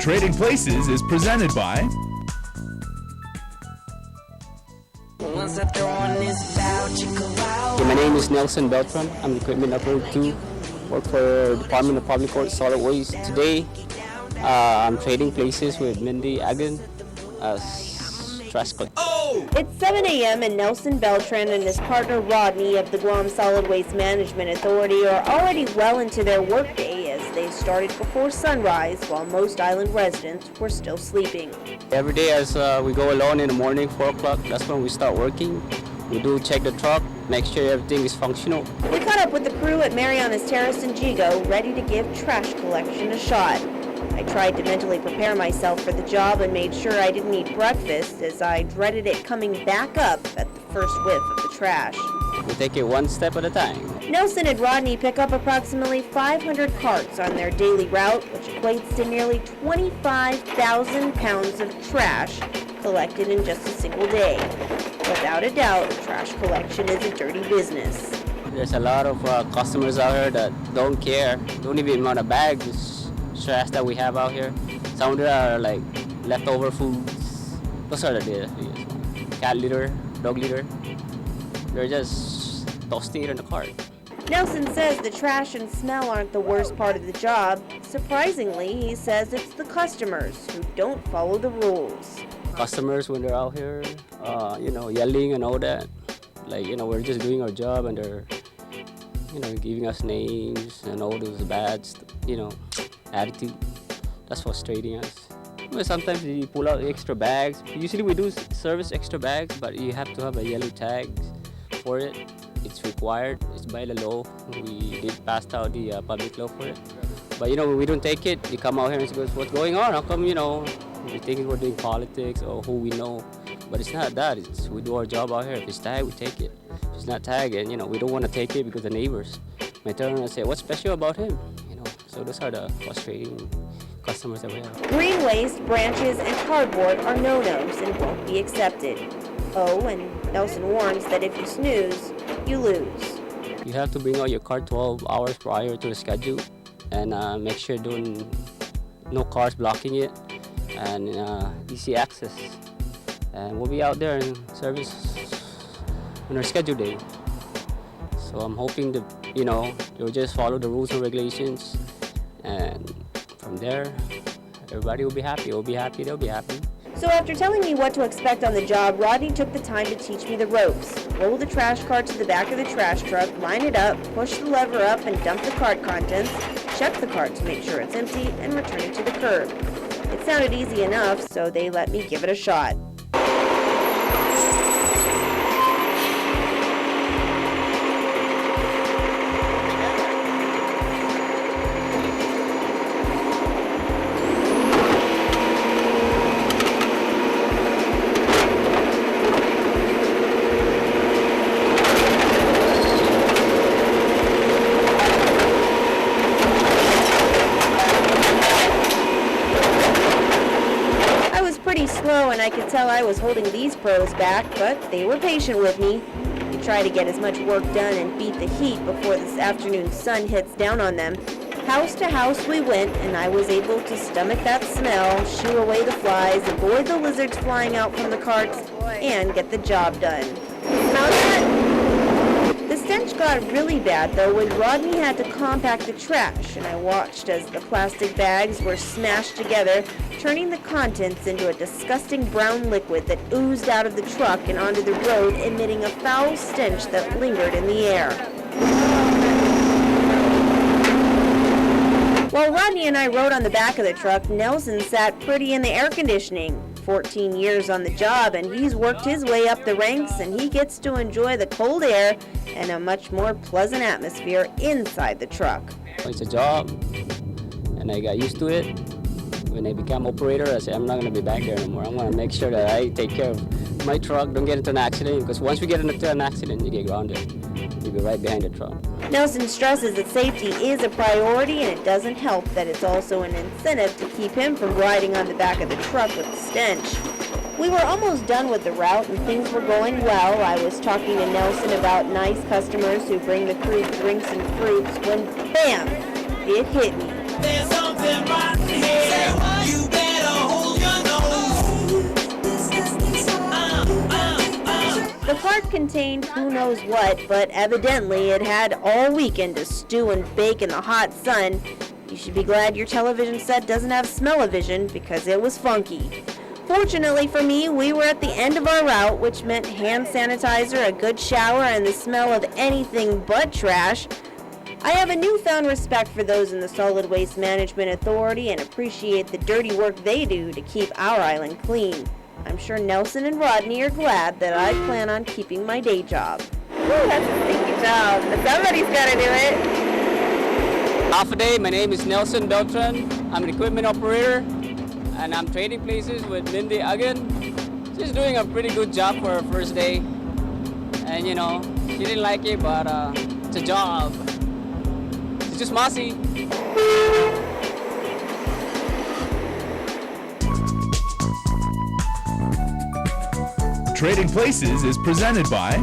Trading Places is presented by My name is Nelson Beltran. I'm the equipment operator 2. Work for Department of Public Works Solid Waste. Today, I'm trading places with Mindy, Aguon, trashcan. It's 7 a.m. and Nelson Beltran and his partner Rodney of the Guam Solid Waste Management Authority are already well into their workday as they started before sunrise while most island residents were still sleeping. Every day as we go alone in the morning, 4 o'clock, that's when we start working. We do check the truck, make sure everything is functional. We caught up with the crew at Mariana's Terrace in Jigo, ready to give trash collection a shot. I tried to mentally prepare myself for the job and made sure I didn't eat breakfast as I dreaded it coming back up at the first whiff of the trash. We take it one step at a time. Nelson and Rodney pick up approximately 500 carts on their daily route, which equates to nearly 25,000 pounds of trash collected in just a single day. Without a doubt, trash collection is a dirty business. There's a lot of customers out here that don't care, don't even amount of bags, trash that we have out here. Some of them are like leftover foods. Those are the dirtiest ones. Cat litter, dog litter. They're just tossing it in the cart. Nelson says the trash and smell aren't the worst part of the job. Surprisingly, he says it's the customers who don't follow the rules. Customers, when they're out here, yelling and all that, we're just doing our job and they're, giving us names and all those bad, attitude. That's frustrating us. Well, sometimes you pull out extra bags. Usually we do service extra bags, but you have to have a yellow tag for it. It's required. It's by the law. We did pass out the public law for it. But when we don't take it, you come out here and say, what's going on? How come, we think we're doing politics or who we know? But it's not that. We do our job out here. If it's tagged, we take it. If it's not tagged, and we don't want to take it because the neighbors might turn around and say, what's special about him? So those are the frustrating customers that we have. Green waste, branches, and cardboard are no-nos and won't be accepted. Oh, and Nelson warns that if you snooze, you lose. You have to bring out your car 12 hours prior to the schedule and make sure no cars blocking it and easy access. And we'll be out there in service on our schedule day. So I'm hoping that, you'll just follow the rules and regulations, and from there, everybody will be happy. We'll be happy, they'll be happy. So after telling me what to expect on the job, Rodney took the time to teach me the ropes. Roll the trash cart to the back of the trash truck, line it up, push the lever up and dump the cart contents, check the cart to make sure it's empty, and return it to the curb. It sounded easy enough, so they let me give it a shot. Slow, and I could tell I was holding these pros back, but they were patient with me. We try to get as much work done and beat the heat before this afternoon sun hits down on them. House to house we went, and I was able to stomach that smell, shoo away the flies, avoid the lizards flying out from the carts, and get the job done. Smell that? The stench got really bad, though, when Rodney had to compact the trash, and I watched as the plastic bags were smashed together, turning the contents into a disgusting brown liquid that oozed out of the truck and onto the road, emitting a foul stench that lingered in the air. While Rodney and I rode on the back of the truck, Nelson sat pretty in the air conditioning. 14 years on the job, and he's worked his way up the ranks, and he gets to enjoy the cold air and a much more pleasant atmosphere inside the truck. It's a job, and I got used to it. When I became operator, I said, I'm not going to be back there anymore. I'm going to make sure that I take care of my truck, don't get into an accident, because once we get into an accident, you get grounded. You'll be right behind the truck. Nelson stresses that safety is a priority, and it doesn't help that it's also an incentive to keep him from riding on the back of the truck with the stench. We were almost done with the route, and things were going well. I was talking to Nelson about nice customers who bring the crew drinks and fruits when, bam, it hit me. There's something rotten here. You better hold your nose. The cart contained who knows what, but evidently it had all weekend to stew and bake in the hot sun. You should be glad your television set doesn't have smell-o-vision because it was funky. Fortunately for me, we were at the end of our route, which meant hand sanitizer, a good shower, and the smell of anything but trash. I have a newfound respect for those in the Solid Waste Management Authority and appreciate the dirty work they do to keep our island clean. I'm sure Nelson and Rodney are glad that I plan on keeping my day job. Woo, that's a stinky job, but somebody's gotta do it. Half a day, my name is Nelson Beltran. I'm an equipment operator, and I'm trading places with Mindy, Aguon. She's doing a pretty good job for her first day. And you know, she didn't like it, but it's a job. She's just mossy. Trading Places is presented by